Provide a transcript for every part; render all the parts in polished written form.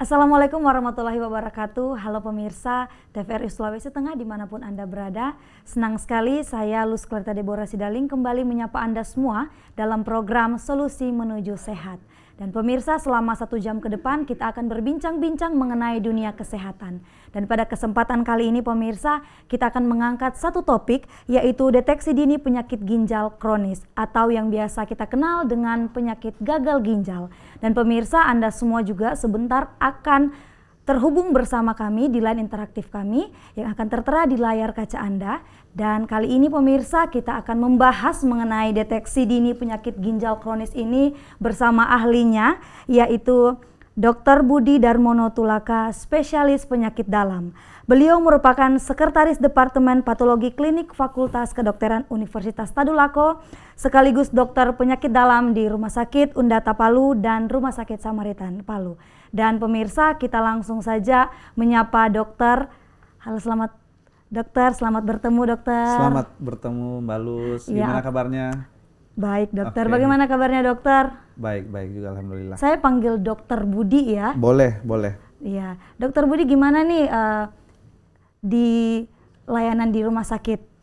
Assalamualaikum warahmatullahi wabarakatuh. Halo pemirsa TVRI Sulawesi Tengah dimanapun Anda berada. Senang sekali saya Luz Clarita Deborah Sidaling kembali menyapa Anda semua dalam program Solusi Menuju Sehat. Dan pemirsa, selama 1 jam ke depan kita akan berbincang-bincang mengenai dunia kesehatan. Dan pada kesempatan kali ini pemirsa, kita akan mengangkat satu topik, yaitu deteksi dini penyakit ginjal kronis atau yang biasa kita kenal dengan penyakit gagal ginjal. Dan pemirsa, Anda semua juga sebentar akan terhubung bersama kami di line interaktif kami yang akan tertera di layar kaca Anda. Dan kali ini pemirsa, kita akan membahas mengenai deteksi dini penyakit ginjal kronis ini bersama ahlinya, yaitu Dr. Budi Darmono Tulaka, spesialis penyakit dalam. Beliau merupakan Sekretaris Departemen Patologi Klinik Fakultas Kedokteran Universitas Tadulako, sekaligus dokter penyakit dalam di Rumah Sakit Undata Palu dan Rumah Sakit Samaritan Palu. Dan pemirsa, kita langsung saja menyapa dokter. Halo, selamat bertemu dokter. Selamat bertemu Mbak Luz. Gimana kabarnya? Baik dokter, bagaimana kabarnya dokter? Baik juga alhamdulillah. Saya panggil dokter Budi ya. Boleh. Iya, dokter Budi gimana nih di layanan di rumah sakit?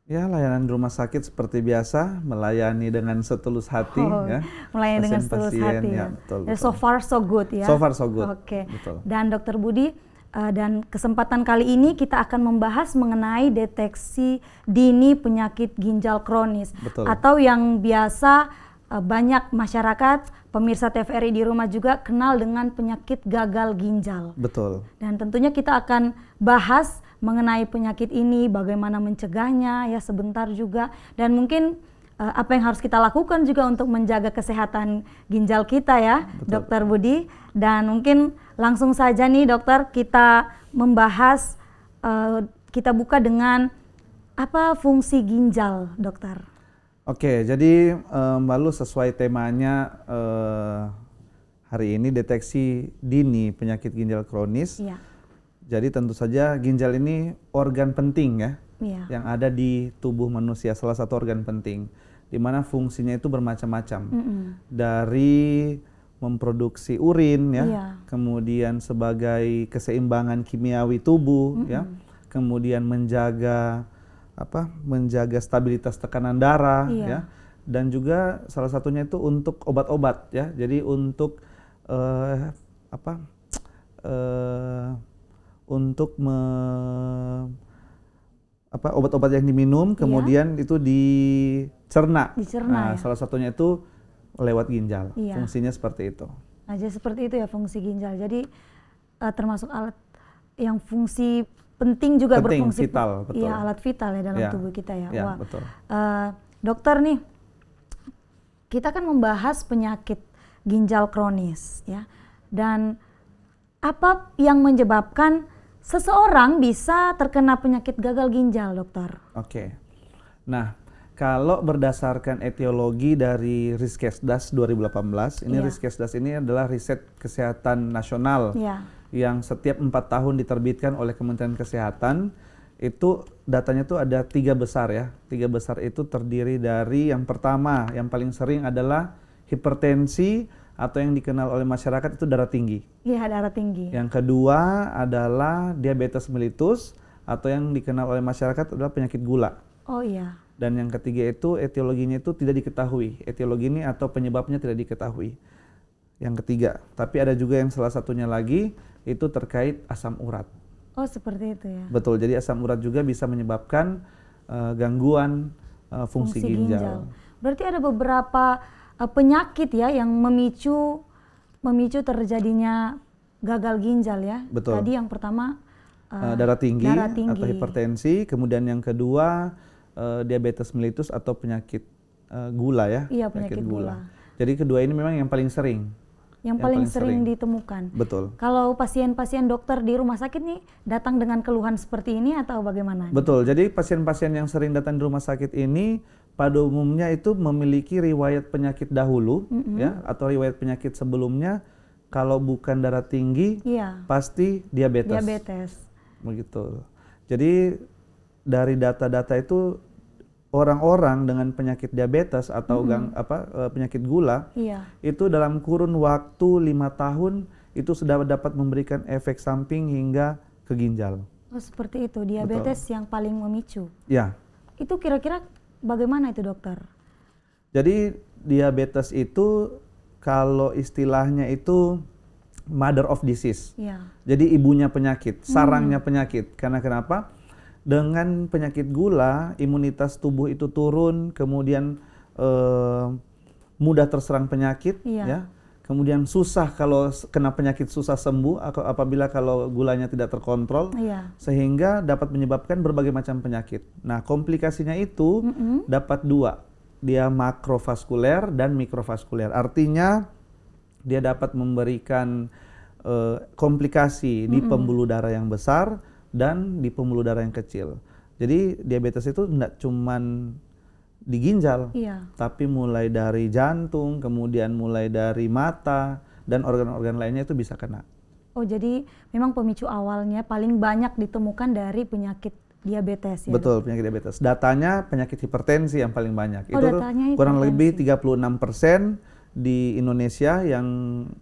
Ya, layanan di rumah sakit seperti biasa, melayani dengan setulus hati ya. Melayani dengan setulus hati ya. Betul. So far so good ya. So far so good. Oke. Betul. Dan dokter Budi, dan kesempatan kali ini kita akan membahas mengenai deteksi dini penyakit ginjal kronis. Betul. Atau yang biasa banyak masyarakat, pemirsa TVRI di rumah juga kenal dengan penyakit gagal ginjal. Betul. Dan tentunya kita akan bahas mengenai penyakit ini, bagaimana mencegahnya ya sebentar juga, dan mungkin apa yang harus kita lakukan juga untuk menjaga kesehatan ginjal kita ya. Betul. Dokter Budi. Dan mungkin langsung saja nih dokter, kita membahas, kita buka dengan apa fungsi ginjal dokter. Oke, jadi Mbak Luz, sesuai temanya hari ini deteksi dini penyakit ginjal kronis. Ya. Jadi tentu saja ginjal ini organ penting ya, yang ada di tubuh manusia, salah satu organ penting, di mana fungsinya itu bermacam-macam. Dari memproduksi urin ya, kemudian sebagai keseimbangan kimiawi tubuh ya, kemudian menjaga stabilitas tekanan darah ya, dan juga salah satunya itu untuk obat-obat ya. Jadi untuk obat-obat yang diminum kemudian itu dicerna. Nah, salah satunya itu lewat ginjal. Fungsinya seperti itu. Nah, jadi seperti itu ya fungsi ginjal. Jadi termasuk alat yang fungsi penting juga, berfungsi vital, betul. Iya, alat vital ya dalam tubuh kita ya. Ya, wah. Betul. Dokter nih, kita kan membahas penyakit ginjal kronis ya. Dan apa yang menyebabkan seseorang bisa terkena penyakit gagal ginjal, dokter? Oke. Nah, kalau berdasarkan etiologi dari Riskesdas 2018, ini Riskesdas ini adalah riset kesehatan nasional yang setiap 4 tahun diterbitkan oleh Kementerian Kesehatan. Itu datanya tuh ada 3 besar ya. 3 besar itu terdiri dari yang pertama, yang paling sering adalah hipertensi, atau yang dikenal oleh masyarakat itu darah tinggi. Iya, darah tinggi. Yang kedua adalah diabetes mellitus, atau yang dikenal oleh masyarakat adalah penyakit gula. Oh iya. Dan yang ketiga itu etiologinya itu tidak diketahui. Etiologi ini atau penyebabnya tidak diketahui. Yang ketiga. Tapi ada juga yang salah satunya lagi itu terkait asam urat. Oh, seperti itu ya. Betul. Jadi asam urat juga bisa menyebabkan gangguan fungsi ginjal. Berarti ada beberapa penyakit ya yang memicu terjadinya gagal ginjal ya. Betul. Tadi yang pertama darah tinggi atau hipertensi, kemudian yang kedua diabetes mellitus atau penyakit gula ya. Iya, penyakit gula. Jadi kedua ini memang yang paling sering. Yang paling sering ditemukan. Betul. Kalau pasien-pasien dokter di rumah sakit nih datang dengan keluhan seperti ini atau bagaimana? Betul. Jadi pasien-pasien yang sering datang di rumah sakit ini pada umumnya itu memiliki riwayat penyakit dahulu ya, atau riwayat penyakit sebelumnya. Kalau bukan darah tinggi, pasti diabetes. Begitu. Jadi dari data-data itu orang-orang dengan penyakit diabetes atau penyakit gula itu dalam kurun waktu 5 tahun itu sudah dapat memberikan efek samping hingga ke ginjal. Oh seperti itu, diabetes Betul. Yang paling memicu? Ya. Itu kira-kira bagaimana itu dokter? Jadi diabetes itu kalau istilahnya itu mother of disease. Ya. Jadi ibunya penyakit, sarangnya penyakit. Karena kenapa? Dengan penyakit gula, imunitas tubuh itu turun, kemudian mudah terserang penyakit, ya. Kemudian susah kalau kena penyakit susah sembuh apabila kalau gulanya tidak terkontrol, sehingga dapat menyebabkan berbagai macam penyakit. Nah, komplikasinya itu dapat dua, dia makrovaskuler dan mikrovaskuler. Artinya dia dapat memberikan komplikasi di pembuluh darah yang besar dan di pembuluh darah yang kecil. Jadi diabetes itu tidak cuman di ginjal, tapi mulai dari jantung, kemudian mulai dari mata, dan organ-organ lainnya itu bisa kena. Oh, jadi memang pemicu awalnya paling banyak ditemukan dari penyakit diabetes ya? Betul, penyakit diabetes. Datanya penyakit hipertensi yang paling banyak. Oh, itu kurang lebih 36% di Indonesia yang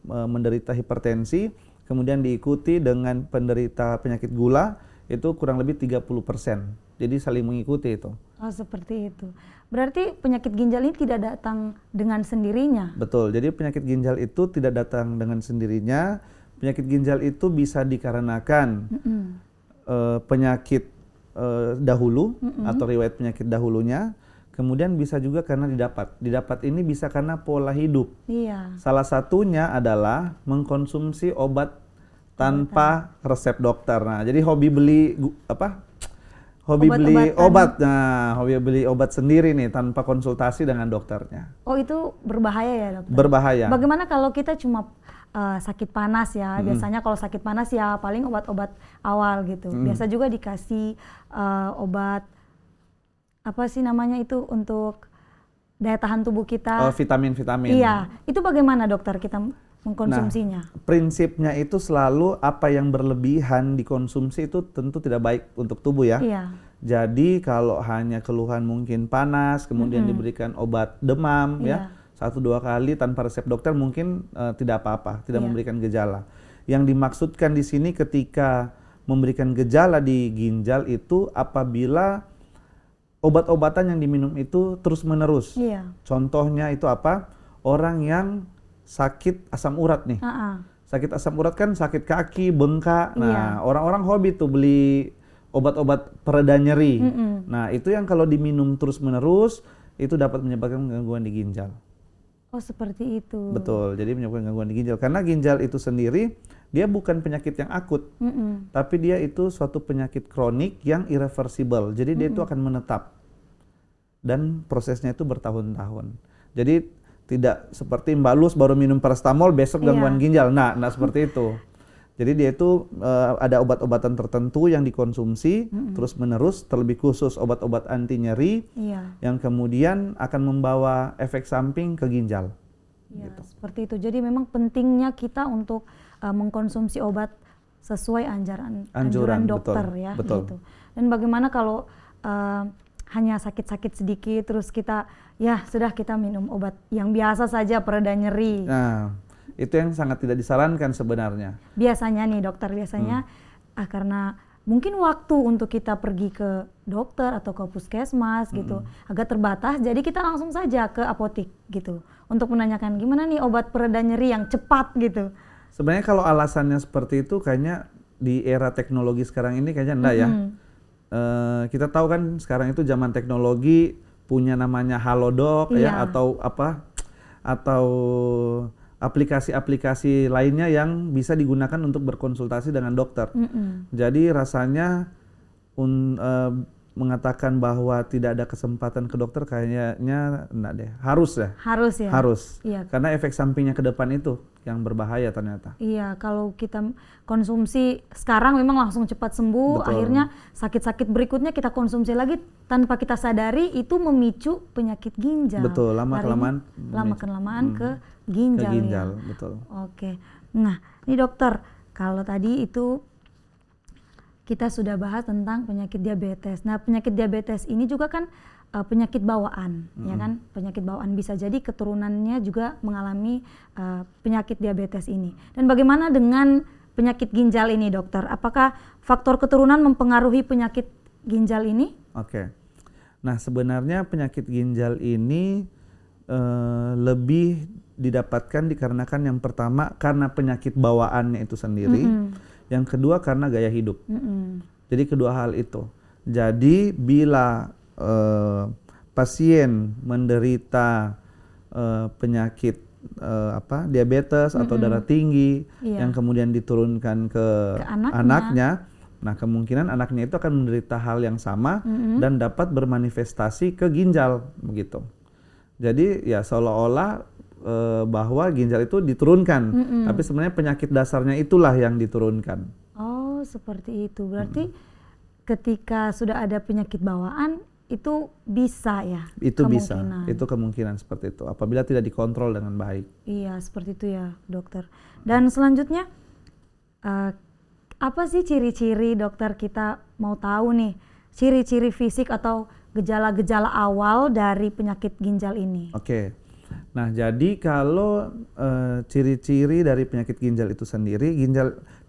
menderita hipertensi, kemudian diikuti dengan penderita penyakit gula, itu kurang lebih 30%. Jadi saling mengikuti itu. Oh, seperti itu. Berarti penyakit ginjal ini tidak datang dengan sendirinya? Betul, jadi penyakit ginjal itu tidak datang dengan sendirinya. Penyakit ginjal itu bisa dikarenakan penyakit dahulu atau riwayat penyakit dahulunya. Kemudian bisa juga karena didapat. Didapat ini bisa karena pola hidup. Iya. Salah satunya adalah mengkonsumsi obat tanpa resep dokter. Nah, jadi hobi beli hobi beli obat. Nah, hobi beli obat sendiri nih tanpa konsultasi dengan dokternya. Oh, itu berbahaya ya, dokter? Berbahaya. Bagaimana kalau kita cuma sakit panas ya? Biasanya kalau sakit panas ya paling obat-obat awal gitu. Biasa juga dikasih obat apa sih namanya itu untuk daya tahan tubuh kita? Vitamin-vitamin. Iya, itu bagaimana dokter kita mengkonsumsinya? Nah, prinsipnya itu selalu apa yang berlebihan dikonsumsi itu tentu tidak baik untuk tubuh ya. Iya. Jadi kalau hanya keluhan mungkin panas, kemudian diberikan obat demam ya, 1-2 kali tanpa resep dokter mungkin tidak apa-apa, tidak memberikan gejala. Yang dimaksudkan di sini ketika memberikan gejala di ginjal itu apabila obat-obatan yang diminum itu terus-menerus. Iya. Contohnya itu apa? Orang yang sakit asam urat nih. Sakit asam urat kan sakit kaki, bengkak. Nah, orang-orang hobi tuh beli obat-obat pereda nyeri. Nah, itu yang kalau diminum terus-menerus itu dapat menyebabkan gangguan di ginjal. Oh, seperti itu. Betul, jadi menyebabkan gangguan di ginjal. Karena ginjal itu sendiri dia bukan penyakit yang akut, tapi dia itu suatu penyakit kronik yang irreversible. Jadi dia itu akan menetap dan prosesnya itu bertahun-tahun. Jadi tidak seperti Mbak Luz baru minum paracetamol besok gangguan ginjal. Nah, seperti itu. Jadi dia itu ada obat-obatan tertentu yang dikonsumsi terus-menerus, terlebih khusus obat-obat anti nyeri yang kemudian akan membawa efek samping ke ginjal. Ya, gitu. Seperti itu. Jadi memang pentingnya kita untuk mengkonsumsi obat sesuai anjuran dokter, betul, ya. Betul. Gitu. Dan bagaimana kalau hanya sakit-sakit sedikit, terus kita ya sudah kita minum obat yang biasa saja pereda nyeri. Nah, itu yang sangat tidak disarankan sebenarnya. Biasanya nih dokter, karena mungkin waktu untuk kita pergi ke dokter atau ke puskesmas gitu agak terbatas, jadi kita langsung saja ke apotik gitu untuk menanyakan gimana nih obat pereda nyeri yang cepat gitu. Sebenarnya kalau alasannya seperti itu kayaknya di era teknologi sekarang ini kayaknya enggak ya. Kita tahu kan sekarang itu zaman teknologi punya namanya Halodoc ya atau aplikasi-aplikasi lainnya yang bisa digunakan untuk berkonsultasi dengan dokter. Jadi rasanya mengatakan bahwa tidak ada kesempatan ke dokter kayaknya enggak deh. Harus ya? Harus ya? Harus. Iya. Karena efek sampingnya ke depan itu yang berbahaya ternyata. Iya, kalau kita konsumsi sekarang memang langsung cepat sembuh, betul. Akhirnya sakit-sakit berikutnya kita konsumsi lagi tanpa kita sadari itu memicu penyakit ginjal. Betul, lama-kelamaan ke ginjal. Ke ginjal, ya? Betul. Oke. Nah, ini dokter, kalau tadi itu kita sudah bahas tentang penyakit diabetes. Nah, penyakit diabetes ini juga kan penyakit bawaan, ya kan? Penyakit bawaan bisa jadi keturunannya juga mengalami penyakit diabetes ini. Dan bagaimana dengan penyakit ginjal ini, dokter? Apakah faktor keturunan mempengaruhi penyakit ginjal ini? Oke. Nah, sebenarnya penyakit ginjal ini lebih didapatkan dikarenakan yang pertama karena penyakit bawaannya itu sendiri, yang kedua karena gaya hidup. Jadi kedua hal itu. Jadi bila pasien menderita penyakit diabetes atau darah tinggi yang kemudian diturunkan ke anaknya, nah kemungkinan anaknya itu akan menderita hal yang sama dan dapat bermanifestasi ke ginjal begitu. Jadi ya seolah-olah bahwa ginjal itu diturunkan, tapi sebenarnya penyakit dasarnya itulah yang diturunkan. Oh, seperti itu. Berarti ketika sudah ada penyakit bawaan itu bisa ya? Itu bisa, itu kemungkinan seperti itu apabila tidak dikontrol dengan baik. Iya, seperti itu ya, dokter. Dan selanjutnya apa sih ciri-ciri, dokter, kita mau tahu nih ciri-ciri fisik atau gejala-gejala awal dari penyakit ginjal ini? Oke. Nah, jadi kalau ciri-ciri dari penyakit ginjal itu sendiri,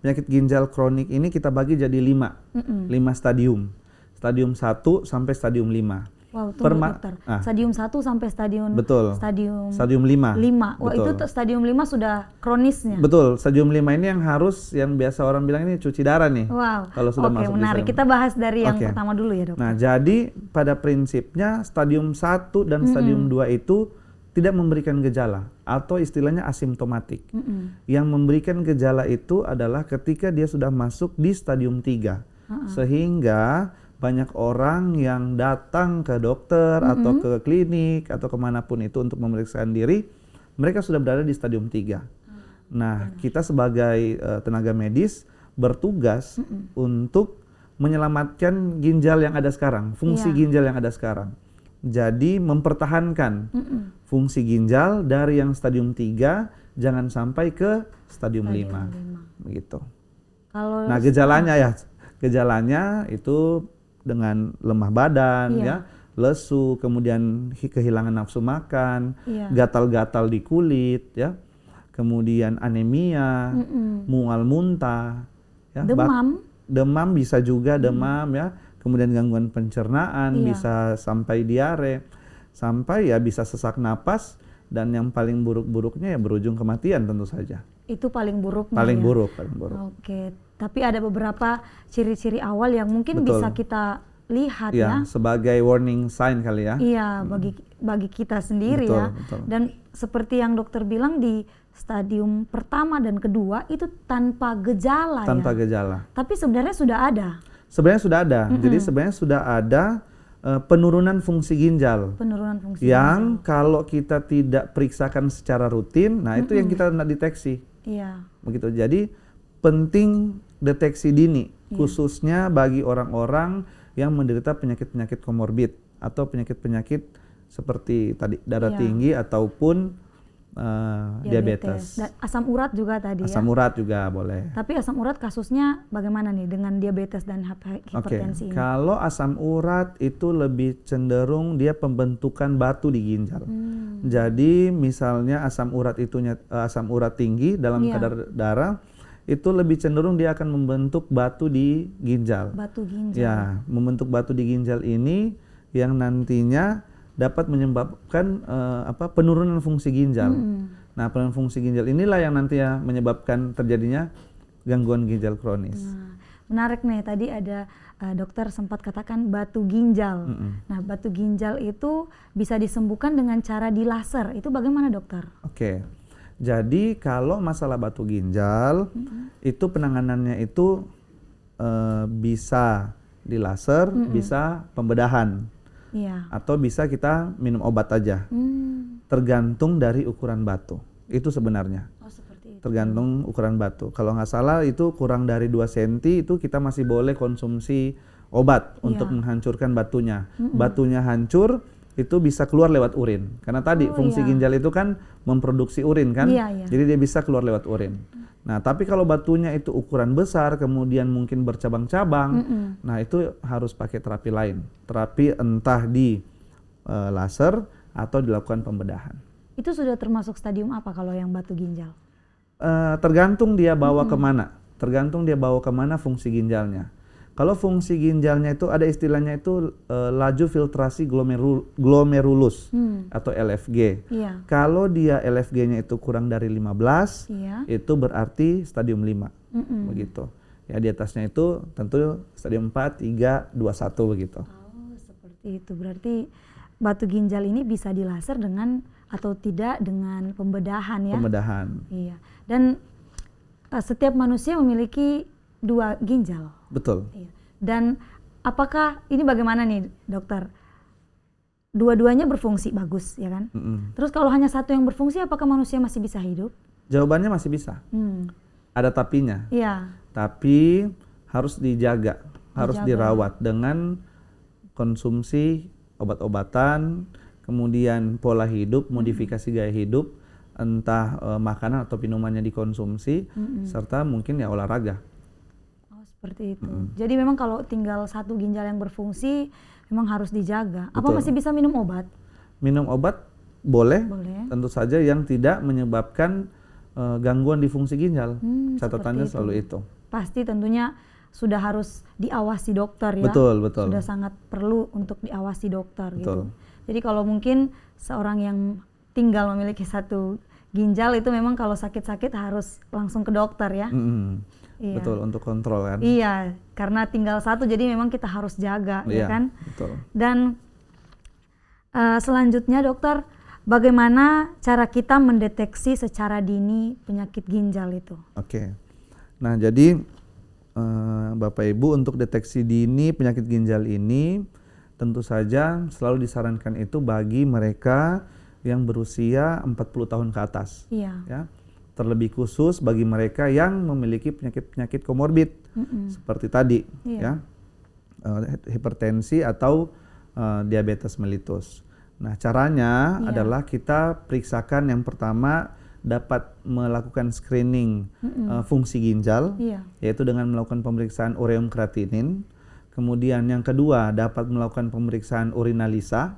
penyakit ginjal kronik ini kita bagi jadi 5 stadium. Stadium 1 sampai stadium 5. Wow, tunggu dokter. Stadium 1 sampai stadium 5. Wah, betul. Itu stadium 5 sudah kronisnya. Betul, stadium 5 ini yang biasa orang bilang ini cuci darah nih. Wow. Kalau sudah masuk menarik. Kita bahas dari yang pertama dulu ya, dokter. Nah, jadi pada prinsipnya stadium 1 dan stadium 2 itu tidak memberikan gejala atau istilahnya asimptomatik. Yang memberikan gejala itu adalah ketika dia sudah masuk di stadium 3. Sehingga banyak orang yang datang ke dokter atau ke klinik atau kemanapun itu untuk memeriksakan diri, mereka sudah berada di stadium 3. Nah, kita sebagai tenaga medis bertugas untuk menyelamatkan ginjal yang ada sekarang, fungsi ginjal yang ada sekarang. Jadi mempertahankan fungsi ginjal dari yang stadium 3 jangan sampai ke stadium 5. Begitu. Nah, gejalanya itu dengan lemah badan, lesu, kemudian kehilangan nafsu makan, gatal-gatal di kulit, kemudian anemia, mual muntah, demam bisa juga demam, kemudian gangguan pencernaan, bisa sampai diare, sampai bisa sesak napas, dan yang paling buruk-buruknya ya berujung kematian tentu saja. Itu paling buruknya. Paling buruk. Oke. Tapi ada beberapa ciri-ciri awal yang mungkin bisa kita lihat ya. Sebagai warning sign kali ya. Iya, bagi kita sendiri betul. Dan seperti yang dokter bilang di stadium pertama dan kedua itu tanpa gejala. Tanpa gejala. Tapi sebenarnya sudah ada. Sebenarnya sudah ada. Jadi sebenarnya sudah ada penurunan fungsi ginjal. Yang kalau kita tidak periksakan secara rutin, nah itu yang kita tidak deteksi. Iya. Begitu. Jadi penting deteksi dini, khususnya bagi orang-orang yang menderita penyakit-penyakit komorbid atau penyakit-penyakit seperti tadi darah tinggi ataupun diabetes. Dan asam urat juga tadi asam urat juga boleh. Tapi asam urat kasusnya bagaimana nih dengan diabetes dan hipertensi ini? Kalau asam urat itu lebih cenderung dia pembentukan batu di ginjal. Jadi misalnya asam urat tinggi dalam kadar darah itu lebih cenderung dia akan membentuk batu di ginjal. Batu ginjal. Ya, membentuk batu di ginjal ini yang nantinya dapat menyebabkan penurunan fungsi ginjal. Nah, penurunan fungsi ginjal inilah yang nantinya menyebabkan terjadinya gangguan ginjal kronis. Menarik nih, tadi ada dokter sempat katakan batu ginjal. Nah, batu ginjal itu bisa disembuhkan dengan cara dilaser. Itu bagaimana, dokter? Oke. Jadi kalau masalah batu ginjal itu penanganannya itu bisa dilaser, bisa pembedahan. Atau bisa kita minum obat aja. Tergantung dari ukuran batu. Itu sebenarnya. Seperti itu. Tergantung ukuran batu. Kalau nggak salah itu kurang dari 2 cm itu kita masih boleh konsumsi obat untuk menghancurkan batunya. Batunya hancur itu bisa keluar lewat urin. Karena tadi fungsi ginjal itu kan memproduksi urin kan. Jadi dia bisa keluar lewat urin. Nah, tapi kalau batunya itu ukuran besar, kemudian mungkin bercabang-cabang, nah itu harus pakai terapi lain. Terapi entah di laser atau dilakukan pembedahan. Itu sudah termasuk stadium apa kalau yang batu ginjal? Tergantung dia bawa kemana, tergantung dia bawa kemana fungsi ginjalnya. Kalau fungsi ginjalnya itu ada istilahnya itu laju filtrasi glomerulus atau LFG. Iya. Kalau dia LFG-nya itu kurang dari 15, itu berarti stadium 5. Begitu. Ya di atasnya itu tentu stadium 4, 3, 2, 1 begitu. Oh, seperti itu. Berarti batu ginjal ini bisa dilaser dengan atau tidak dengan pembedahan ya? Pembedahan. Iya. Dan setiap manusia memiliki 2 ginjal. Betul. Iya. Dan apakah ini bagaimana nih dokter? Dua-duanya berfungsi bagus ya kan? Terus kalau hanya satu yang berfungsi, apakah manusia masih bisa hidup? Jawabannya masih bisa. Ada tapinya. Iya. Tapi harus dijaga, harus dirawat dengan konsumsi obat-obatan, kemudian pola hidup, modifikasi gaya hidup, entah makanan atau minumannya dikonsumsi, serta mungkin ya olahraga. Oh seperti itu. Jadi memang kalau tinggal satu ginjal yang berfungsi, memang harus dijaga. Betul. Apa masih bisa minum obat? Minum obat boleh, Boleh. tentu saja yang tidak menyebabkan gangguan di fungsi ginjal. Catatannya selalu itu. Pasti tentunya sudah harus diawasi dokter ya. Betul, betul. Sudah sangat perlu untuk diawasi dokter Betul. gitu. Jadi kalau mungkin seorang yang tinggal memiliki satu ginjal itu memang kalau sakit-sakit harus langsung ke dokter ya. Iya. Betul, untuk kontrol kan. Iya, karena tinggal satu jadi memang kita harus jaga ya kan. Betul. Dan selanjutnya dokter, bagaimana cara kita mendeteksi secara dini penyakit ginjal itu? Oke. Nah jadi Bapak Ibu untuk deteksi dini penyakit ginjal ini tentu saja selalu disarankan itu bagi mereka yang berusia 40 tahun ke atas. Iya. Ya. Terlebih khusus bagi mereka yang memiliki penyakit-penyakit komorbid seperti tadi, ya, hipertensi atau diabetes mellitus. Nah caranya adalah kita periksakan yang pertama dapat melakukan screening fungsi ginjal, yaitu dengan melakukan pemeriksaan ureum kreatinin. Kemudian yang kedua dapat melakukan pemeriksaan urinalisa,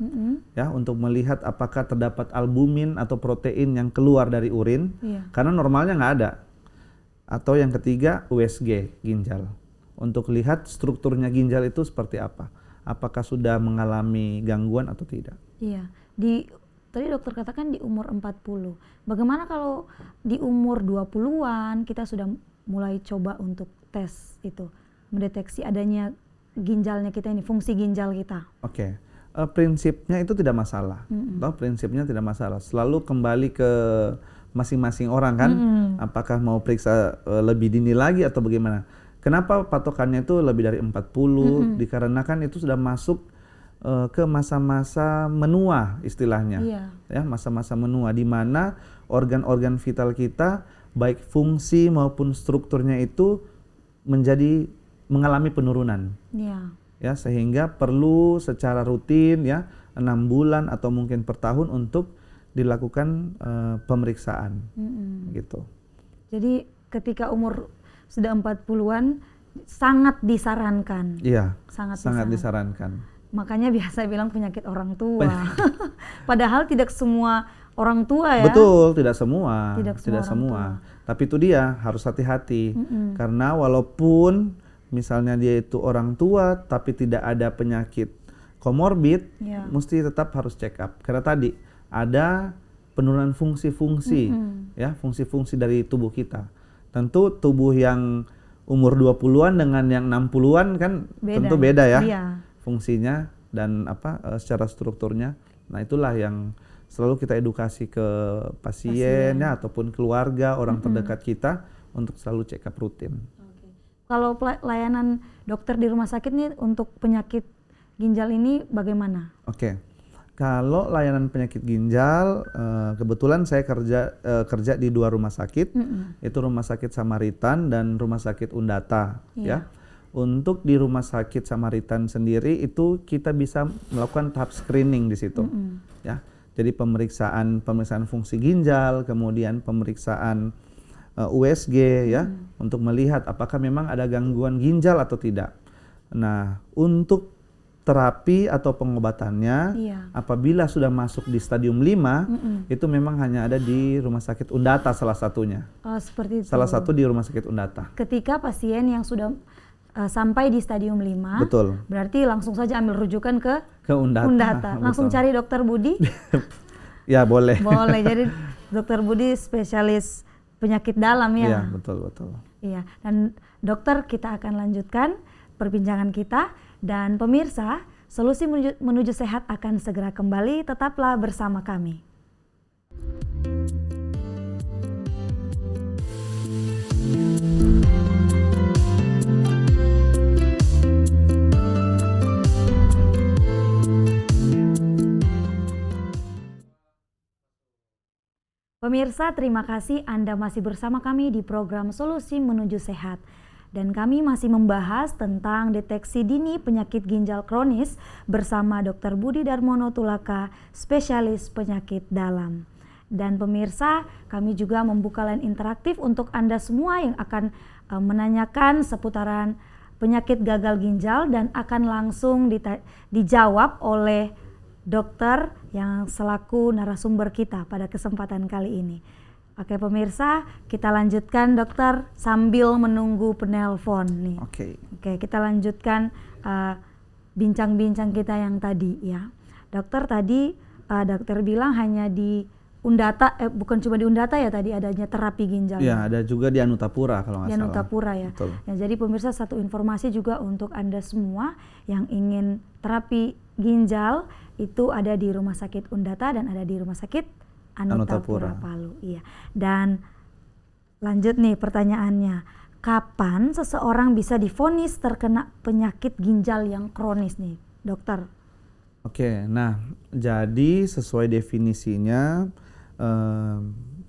ya, untuk melihat apakah terdapat albumin atau protein yang keluar dari urin, karena normalnya nggak ada. Atau yang ketiga USG ginjal, untuk lihat strukturnya ginjal itu seperti apa, apakah sudah mengalami gangguan atau tidak. Iya, tadi dokter katakan di umur 40. Bagaimana kalau di umur 20-an kita sudah mulai coba untuk tes itu, mendeteksi adanya ginjalnya kita ini, fungsi ginjal kita? Oke. Prinsipnya itu tidak masalah. Prinsipnya tidak masalah. Selalu kembali ke masing-masing orang kan, apakah mau periksa lebih dini lagi atau bagaimana. Kenapa patokannya itu lebih dari 40? Dikarenakan itu sudah masuk ke masa-masa menua istilahnya, ya, masa-masa menua di mana organ-organ vital kita baik fungsi maupun strukturnya itu mengalami penurunan, ya, sehingga perlu secara rutin ya 6 bulan atau mungkin per tahun untuk dilakukan pemeriksaan, gitu. Jadi ketika umur sudah 40-an sangat disarankan. Iya, sangat disarankan. Makanya biasa bilang penyakit orang tua. Padahal tidak semua orang tua ya. Betul, tidak semua. Tidak semua. Tapi itu dia harus hati-hati. Karena walaupun misalnya dia itu orang tua tapi tidak ada penyakit komorbid, mesti tetap harus check up. Karena tadi ada penurunan fungsi-fungsi, ya, fungsi-fungsi dari tubuh kita. Tentu tubuh yang umur 20-an dengan yang 60-an kan tentu beda ya. Fungsinya dan secara strukturnya. Nah itulah yang selalu kita edukasi ke pasien ya ataupun keluarga, orang terdekat kita untuk selalu check up rutin. Kalau layanan dokter di rumah sakit nih untuk penyakit ginjal ini bagaimana? Kalau layanan penyakit ginjal, kebetulan saya kerja di 2 rumah sakit, yaitu Rumah Sakit Samaritan dan Rumah Sakit Undata, ya. Untuk di Rumah Sakit Samaritan sendiri itu kita bisa melakukan tahap screening di situ, ya. Jadi pemeriksaan fungsi ginjal, kemudian pemeriksaan USG, ya, untuk melihat apakah memang ada gangguan ginjal atau tidak. Nah, untuk terapi atau pengobatannya apabila sudah masuk di stadium 5 itu memang hanya ada di Rumah Sakit Undata salah satunya. Oh, seperti itu. Salah satu di Rumah Sakit Undata. Ketika pasien yang sudah sampai di stadium 5, betul. Berarti langsung saja ambil rujukan ke Undata. Langsung cari Dokter Budi? Ya, boleh. Boleh. Jadi Dokter Budi spesialis penyakit dalam ya. Iya, betul. Iya, dan dokter, kita akan lanjutkan perbincangan kita. Dan pemirsa, Solusi Menuju Sehat akan segera kembali, tetaplah bersama kami. Pemirsa, terima kasih Anda masih bersama kami di program Solusi Menuju Sehat. Dan kami masih membahas tentang deteksi dini penyakit ginjal kronis bersama Dr. Budi Darmono Tulaka, spesialis penyakit dalam. Dan pemirsa, kami juga membuka line interaktif untuk Anda semua yang akan menanyakan seputaran penyakit gagal ginjal dan akan langsung dijawab oleh dokter yang selaku narasumber kita pada kesempatan kali ini. Oke pemirsa, kita lanjutkan dokter sambil menunggu penelpon nih. Oke, kita lanjutkan bincang-bincang kita yang tadi ya. Dokter tadi dokter bilang hanya di Undata, bukan cuma di Undata ya tadi adanya terapi ginjal. Ya, ada juga di Anutapura kalau nggak salah. Di Anutapura ya. Betul. Ya. Jadi pemirsa, satu informasi juga untuk Anda semua yang ingin terapi ginjal itu ada di Rumah Sakit Undata dan ada di Rumah Sakit Anutapura Palu. Iya. Dan lanjut nih pertanyaannya, kapan seseorang bisa divonis terkena penyakit ginjal yang kronis nih, dokter? Oke, nah jadi sesuai definisinya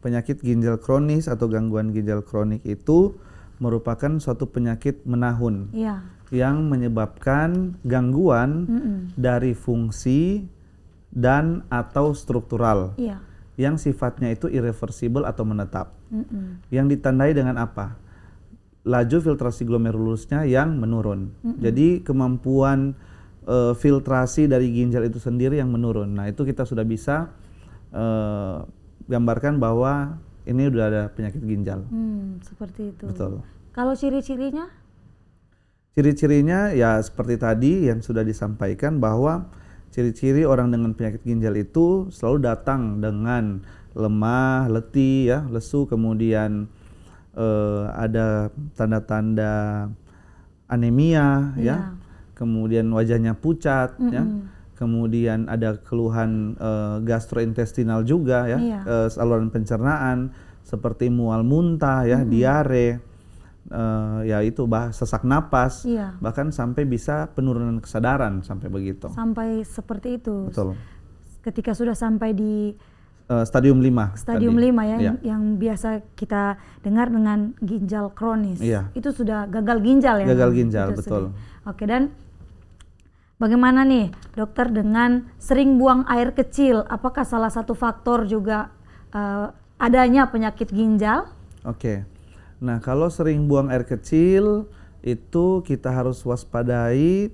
penyakit ginjal kronis atau gangguan ginjal kronik itu merupakan suatu penyakit menahun yang menyebabkan gangguan dari fungsi dan atau struktural. Yang sifatnya itu irreversible atau menetap. Yang ditandai dengan apa? Laju filtrasi glomerulusnya yang menurun. Jadi kemampuan filtrasi dari ginjal itu sendiri yang menurun. Nah, itu kita sudah bisa gambarkan bahwa ini udah ada penyakit ginjal. Seperti itu. Betul. Kalau ciri-cirinya? Ciri-cirinya ya seperti tadi yang sudah disampaikan, bahwa ciri-ciri orang dengan penyakit ginjal itu selalu datang dengan lemah, letih, ya, lesu, kemudian ada tanda-tanda anemia, ya, kemudian wajahnya pucat, ya, kemudian ada keluhan gastrointestinal juga, ya, saluran pencernaan seperti mual muntah, ya, diare. Ya itu sesak napas, bahkan sampai bisa penurunan kesadaran sampai begitu. Sampai seperti itu. Betul. Ketika sudah sampai di stadium 5. Stadium 5 ya, yang biasa kita dengar dengan ginjal kronis. Itu sudah gagal ginjal ya. Gagal ginjal, betul. Oke, dan bagaimana nih dokter dengan sering buang air kecil? Apakah salah satu faktor juga adanya penyakit ginjal? Oke. Nah, kalau sering buang air kecil itu kita harus waspadai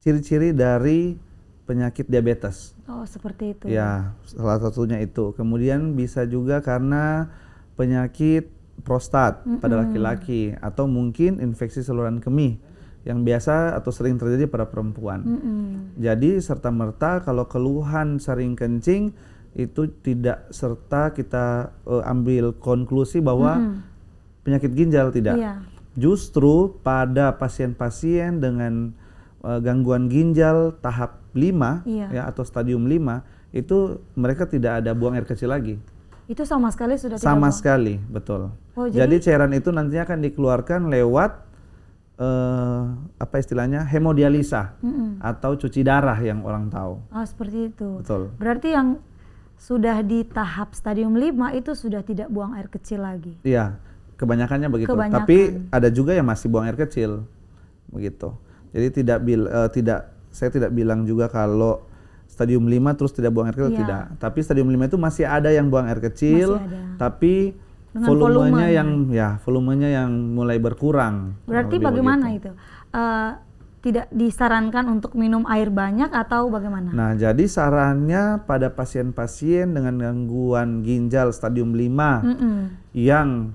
ciri-ciri dari penyakit diabetes. Oh, seperti itu. Ya, salah satunya itu. Kemudian bisa juga karena penyakit prostat pada laki-laki atau mungkin infeksi saluran kemih yang biasa atau sering terjadi pada perempuan. Jadi serta-merta kalau keluhan sering kencing itu tidak serta kita ambil konklusi bahwa penyakit ginjal, tidak. Justru pada pasien-pasien dengan gangguan ginjal tahap 5 ya, atau stadium 5 itu mereka tidak ada buang air kecil lagi. Itu sama sekali sudah sama tidak sekali, betul. Oh, jadi cairan itu nantinya akan dikeluarkan lewat apa istilahnya hemodialisa atau cuci darah yang orang tahu. Oh, seperti itu. Betul. Berarti yang sudah di tahap stadium 5 itu sudah tidak buang air kecil lagi. Iya, kebanyakannya begitu. Tapi ada juga yang masih buang air kecil, begitu. Jadi saya tidak bilang juga kalau stadium 5 terus tidak buang air kecil, tidak. Tapi stadium 5 itu masih ada yang buang air kecil, tapi volumenya yang volumenya yang mulai berkurang. Berarti bagaimana itu? tidak disarankan untuk minum air banyak atau bagaimana? Nah, jadi sarannya pada pasien-pasien dengan gangguan ginjal stadium 5 yang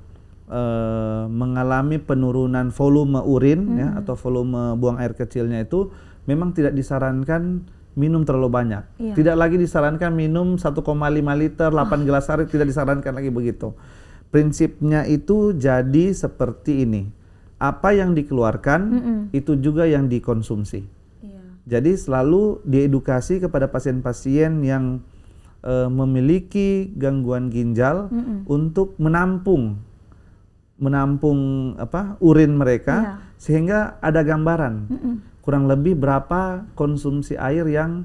mengalami penurunan volume urin ya, atau volume buang air kecilnya itu memang tidak disarankan minum terlalu banyak. Iya. Tidak lagi disarankan minum 1,5 liter 8 gelas sehari, tidak disarankan lagi begitu. Prinsipnya itu jadi seperti ini. Apa yang dikeluarkan itu juga yang dikonsumsi. Iya. Jadi selalu diedukasi kepada pasien-pasien yang memiliki gangguan ginjal untuk menampung urin mereka, sehingga ada gambaran kurang lebih berapa konsumsi air yang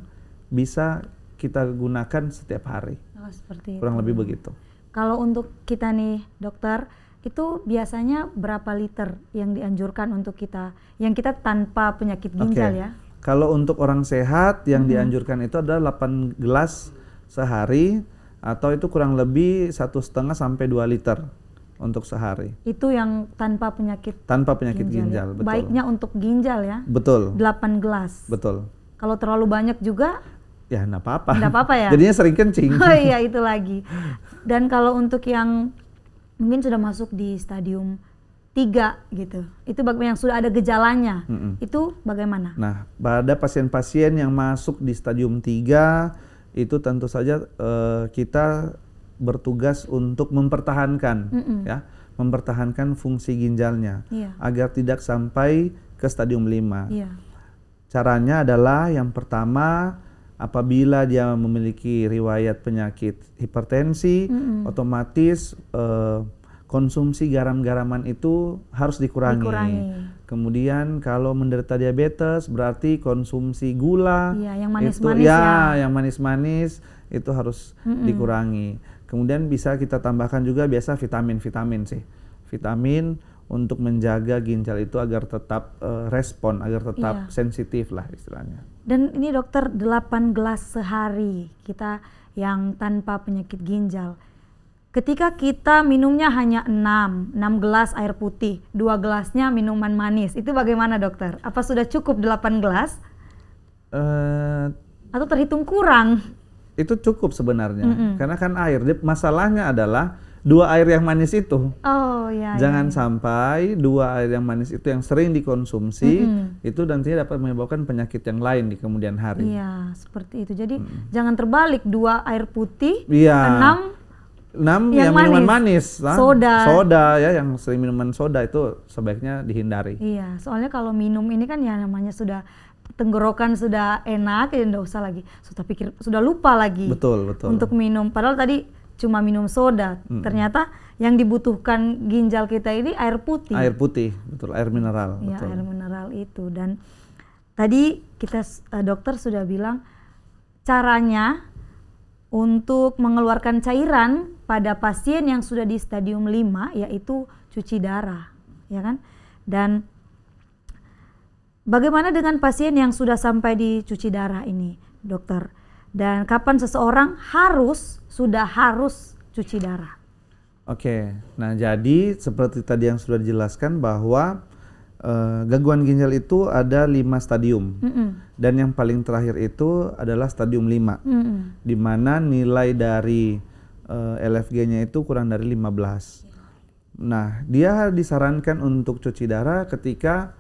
bisa kita gunakan setiap hari. Oh, seperti kurang itu. lebih begitu. Kalau untuk kita nih dokter, itu biasanya berapa liter yang dianjurkan untuk kita, yang kita tanpa penyakit ginjal ya? Kalau untuk orang sehat yang dianjurkan itu adalah 8 gelas sehari, atau itu kurang lebih 1,5 sampai 2 liter untuk sehari. Itu yang tanpa penyakit ginjal, ya? betul. Baiknya untuk ginjal ya? Betul. 8 gelas. Betul. Kalau terlalu banyak juga? Ya enggak apa-apa. Enggak apa-apa ya? Jadinya sering kencing. Oh iya, itu lagi. Dan kalau untuk yang mungkin sudah masuk di stadium 3 gitu, itu bagaimana, yang sudah ada gejalanya, itu bagaimana? Nah, pada pasien-pasien yang masuk di stadium 3 itu tentu saja kita bertugas untuk mempertahankan ya, mempertahankan fungsi ginjalnya agar tidak sampai ke stadium 5. Caranya adalah yang pertama, apabila dia memiliki riwayat penyakit hipertensi, otomatis konsumsi garam-garaman itu harus dikurangi. Kemudian kalau menderita diabetes berarti konsumsi gula, yang manis-manis yang manis-manis itu harus dikurangi. Kemudian bisa kita tambahkan juga biasa vitamin sih. Vitamin untuk menjaga ginjal itu agar tetap respon, agar tetap sensitif lah istilahnya. Dan ini dokter, 8 gelas sehari kita yang tanpa penyakit ginjal. Ketika kita minumnya hanya 6 gelas air putih, 2 gelasnya minuman manis, itu bagaimana dokter? Apa sudah cukup 8 gelas? Atau terhitung kurang? Itu cukup sebenarnya, karena kan air. Masalahnya adalah 2 air yang manis itu. Jangan sampai 2 air yang manis itu yang sering dikonsumsi, itu nantinya dapat menyebabkan penyakit yang lain di kemudian hari. Iya, seperti itu. Jadi jangan terbalik, 2 air putih, 6 yang minuman manis. Soda ya, yang sering minuman soda itu sebaiknya dihindari. Iya, soalnya kalau minum ini kan ya namanya sudah tenggorokan sudah enak, ya enggak usah lagi. Sudah lupa lagi. Betul. Untuk minum. Padahal tadi cuma minum soda. Ternyata yang dibutuhkan ginjal kita ini air putih. Air putih, betul, air mineral. Iya, betul. air mineral itu. Dan tadi kita dokter sudah bilang caranya untuk mengeluarkan cairan pada pasien yang sudah di stadium 5 yaitu cuci darah, ya kan? Dan bagaimana dengan pasien yang sudah sampai di cuci darah ini, dokter? Dan kapan seseorang sudah harus cuci darah? Oke, nah jadi seperti tadi yang sudah dijelaskan bahwa gangguan ginjal itu ada 5 stadium, dan yang paling terakhir itu adalah stadium 5, di mana nilai dari LFG-nya itu kurang dari 15. Nah, dia disarankan untuk cuci darah ketika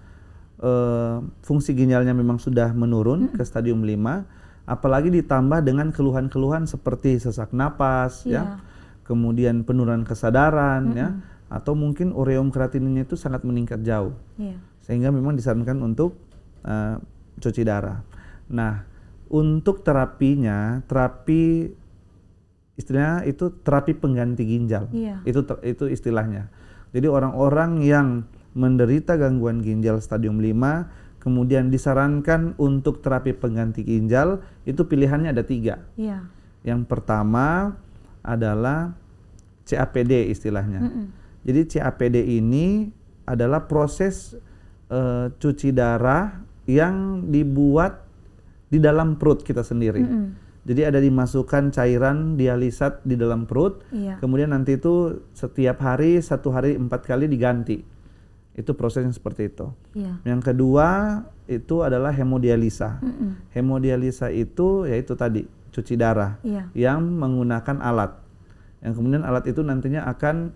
fungsi ginjalnya memang sudah menurun ke stadium 5, apalagi ditambah dengan keluhan-keluhan seperti sesak napas, ya, kemudian penurunan kesadaran, ya, atau mungkin ureum kreatininnya itu sangat meningkat jauh, sehingga memang disarankan untuk cuci darah. Nah, untuk terapinya, istilahnya itu terapi pengganti ginjal, itu istilahnya. Jadi orang-orang yang menderita gangguan ginjal stadium 5, kemudian disarankan untuk terapi pengganti ginjal, itu pilihannya ada 3. Yang pertama adalah CAPD istilahnya. Jadi CAPD ini adalah proses cuci darah yang dibuat di dalam perut kita sendiri. Jadi ada dimasukkan cairan dialisat di dalam perut, kemudian nanti itu setiap hari, 1 hari 4 kali diganti. Itu prosesnya seperti itu. Iya. Yang kedua itu adalah hemodialisa. Hemodialisa itu yaitu tadi cuci darah yang menggunakan alat. Yang kemudian alat itu nantinya akan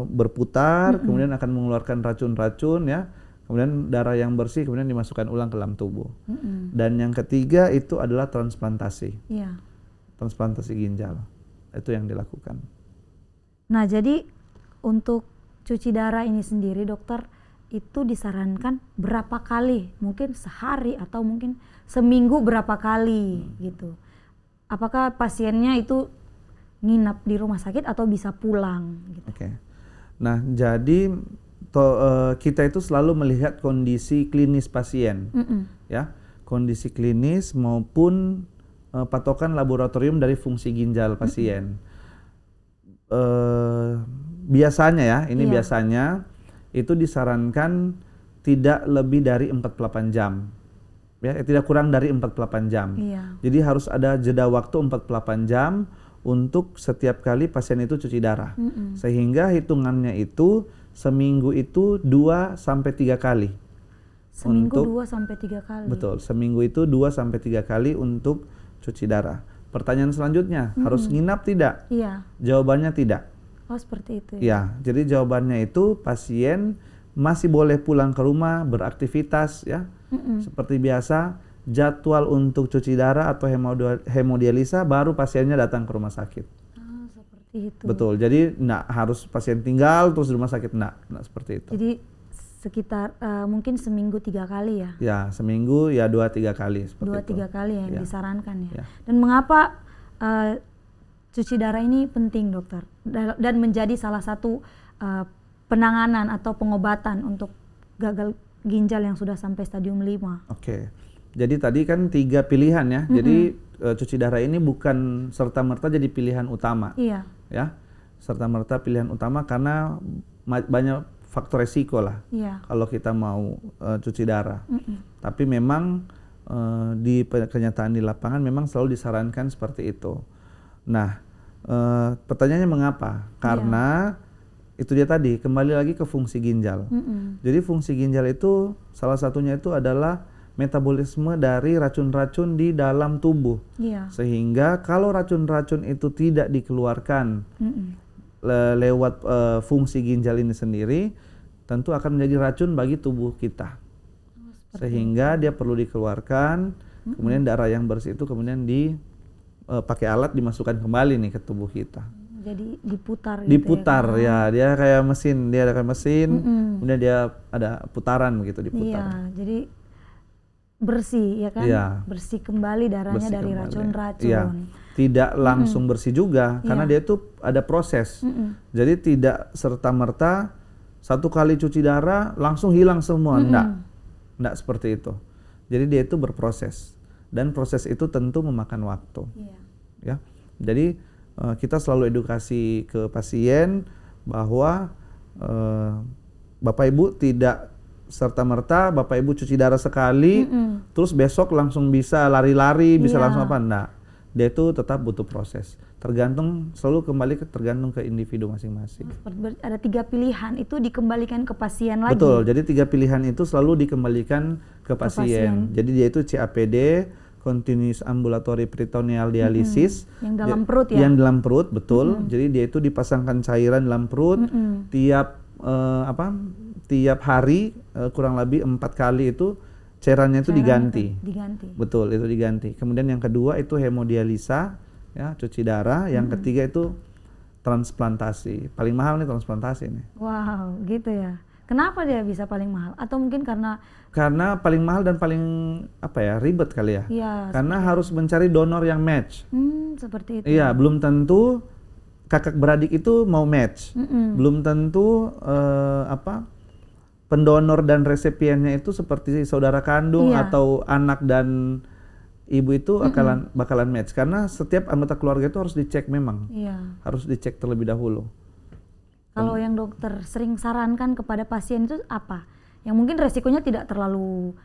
berputar, kemudian akan mengeluarkan racun-racun ya. Kemudian darah yang bersih kemudian dimasukkan ulang ke dalam tubuh. Dan yang ketiga itu adalah transplantasi. Transplantasi ginjal. Itu yang dilakukan. Nah, jadi untuk cuci darah ini sendiri dokter itu disarankan berapa kali? Mungkin sehari atau mungkin seminggu berapa kali gitu. Apakah pasiennya itu nginap di rumah sakit atau bisa pulang gitu? Oke. Nah, jadi kita itu selalu melihat kondisi klinis pasien. Ya. Kondisi klinis maupun patokan laboratorium dari fungsi ginjal pasien. Biasanya ya, ini biasanya itu disarankan tidak lebih dari 48 jam. Ya, tidak kurang dari 48 jam. Jadi harus ada jeda waktu 48 jam untuk setiap kali pasien itu cuci darah. Sehingga hitungannya itu seminggu itu 2 sampai 3 kali. Seminggu 2 sampai 3 kali. Betul, seminggu itu 2 sampai 3 kali untuk cuci darah. Pertanyaan selanjutnya, harus nginap tidak? Iya. Jawabannya tidak. Oh, seperti itu ya. Ya, jadi jawabannya itu pasien masih boleh pulang ke rumah, beraktivitas ya. Seperti biasa, jadwal untuk cuci darah atau hemodialisa baru pasiennya datang ke rumah sakit. Seperti itu. Betul. Jadi enggak harus pasien tinggal terus di rumah sakit, enggak seperti itu. Jadi sekitar mungkin seminggu 3 kali ya. Ya, seminggu ya 2-3 kali seperti 2-3 kali yang disarankan ya. Ya. Dan mengapa cuci darah ini penting dokter dan menjadi salah satu penanganan atau pengobatan untuk gagal ginjal yang sudah sampai stadium 5? Oke. Jadi tadi kan 3 pilihan ya. Jadi cuci darah ini bukan serta-merta jadi pilihan utama. Iya. Ya. Serta-merta pilihan utama karena banyak faktor resiko lah. Iya. Kalau kita mau cuci darah. Tapi memang di kenyataan di lapangan memang selalu disarankan seperti itu. Nah, pertanyaannya mengapa? Karena itu dia tadi, kembali lagi ke fungsi ginjal. Jadi fungsi ginjal itu salah satunya itu adalah metabolisme dari racun-racun di dalam tubuh. Sehingga kalau racun-racun itu tidak dikeluarkan lewat fungsi ginjal ini sendiri, tentu akan menjadi racun bagi tubuh kita. Sehingga dia perlu dikeluarkan, kemudian darah yang bersih itu kemudian pakai alat dimasukkan kembali nih ke tubuh kita. Jadi diputar gitu. Diputar ya, dia kayak mesin, kemudian dia ada putaran begitu diputar. Iya, jadi bersih ya kan? Iya. Bersih kembali darahnya dari racun-racun. Iya. Tidak langsung bersih juga karena dia itu ada proses. Jadi tidak serta-merta satu kali cuci darah langsung hilang semua, enggak seperti itu. Jadi dia itu berproses dan proses itu tentu memakan waktu. Ya. Jadi kita selalu edukasi ke pasien bahwa Bapak Ibu tidak serta-merta Bapak Ibu cuci darah sekali terus besok langsung bisa lari-lari, bisa langsung apa, enggak. Dia itu tetap butuh proses. Selalu kembali tergantung ke individu masing-masing. Ada 3 pilihan itu dikembalikan ke pasien lagi. Betul. Jadi 3 pilihan itu selalu dikembalikan ke pasien. Jadi dia itu CAPD, continuous ambulatory peritoneal dialysis, yang dalam perut ya. Yang dalam perut, betul. Jadi dia itu dipasangkan cairan dalam perut tiap hari kurang lebih 4 kali itu cairannya itu diganti. Betul, itu diganti. Kemudian yang kedua itu hemodialisa, ya, cuci darah. Yang ketiga itu transplantasi. Paling mahal nih transplantasi nih. Wow, gitu ya. Kenapa dia bisa paling mahal? Atau mungkin karena paling mahal dan paling ribet kali ya. Iya. Karena harus mencari donor yang match. Seperti itu. Iya, belum tentu kakak beradik itu mau match. Belum tentu pendonor dan resepiennya itu seperti saudara kandung atau anak dan ibu itu bakalan match. Karena setiap anggota keluarga itu harus dicek memang. Harus dicek terlebih dahulu. Kalau yang dokter sering sarankan kepada pasien itu apa? Yang mungkin resikonya tidak terlalu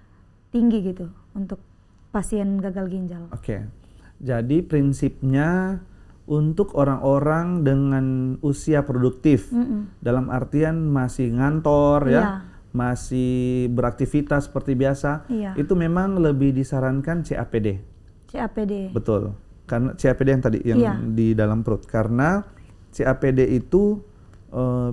tinggi gitu untuk pasien gagal ginjal. Oke. Jadi prinsipnya untuk orang-orang dengan usia produktif, dalam artian masih ngantor ya, masih beraktivitas seperti biasa, itu memang lebih disarankan CAPD. CAPD. Betul, karena CAPD yang tadi yang di dalam perut, karena CAPD itu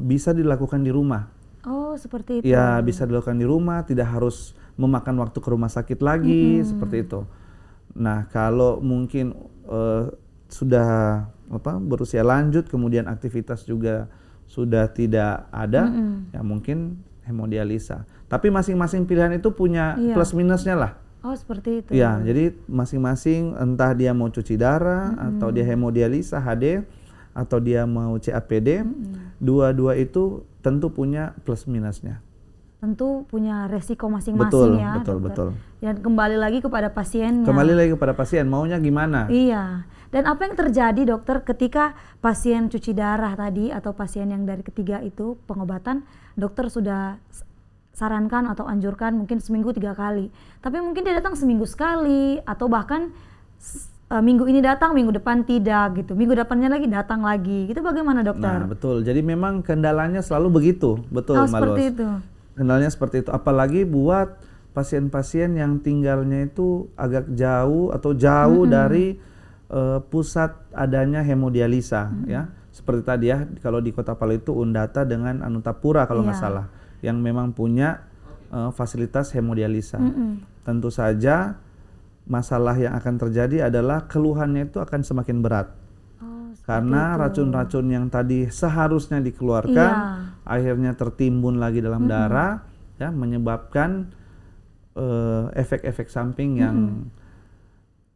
bisa dilakukan di rumah. Oh, seperti itu. Ya, bisa dilakukan di rumah, tidak harus memakan waktu ke rumah sakit lagi, seperti itu. Nah, kalau mungkin sudah berusia lanjut, kemudian aktivitas juga sudah tidak ada, ya mungkin hemodialisa. Tapi masing-masing pilihan itu punya plus minusnya lah. Oh, seperti itu. Ya, jadi masing-masing entah dia mau cuci darah atau dia hemodialisa HD atau dia mau CAPD, dua-dua itu tentu punya plus minusnya. Tentu punya resiko masing-masing ya, betul, dokter. Betul. Dan kembali lagi kepada pasiennya. Kembali lagi kepada pasien, maunya gimana? Iya. Dan apa yang terjadi dokter ketika pasien cuci darah tadi atau pasien yang dari ketiga itu pengobatan, dokter sudah sarankan atau anjurkan mungkin seminggu 3 kali. Tapi mungkin dia datang seminggu sekali atau bahkan minggu ini datang, minggu depan tidak gitu. Minggu depannya lagi datang lagi. Itu bagaimana dokter? Nah, betul. Jadi memang kendalanya selalu begitu. Betul, Mbak Los. Seperti itu. Kendalanya seperti itu. Apalagi buat pasien-pasien yang tinggalnya itu agak jauh atau jauh dari pusat adanya hemodialisa ya. Seperti tadi ya, kalau di Kota Palu itu Undata dengan Anutapura kalau nggak salah, yang memang punya fasilitas hemodialisa. Tentu saja masalah yang akan terjadi adalah keluhannya itu akan semakin berat. Karena racun-racun yang tadi seharusnya dikeluarkan akhirnya tertimbun lagi dalam darah, ya, menyebabkan efek-efek samping yang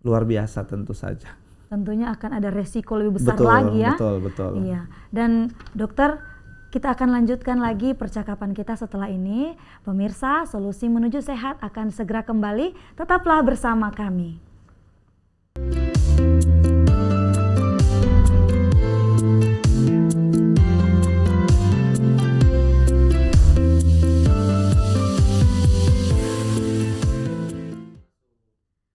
luar biasa tentu saja. Tentunya akan ada resiko lebih besar lagi ya. Betul. Iya. Dan dokter, kita akan lanjutkan lagi percakapan kita setelah ini. Pemirsa, Solusi Menuju Sehat akan segera kembali. Tetaplah bersama kami.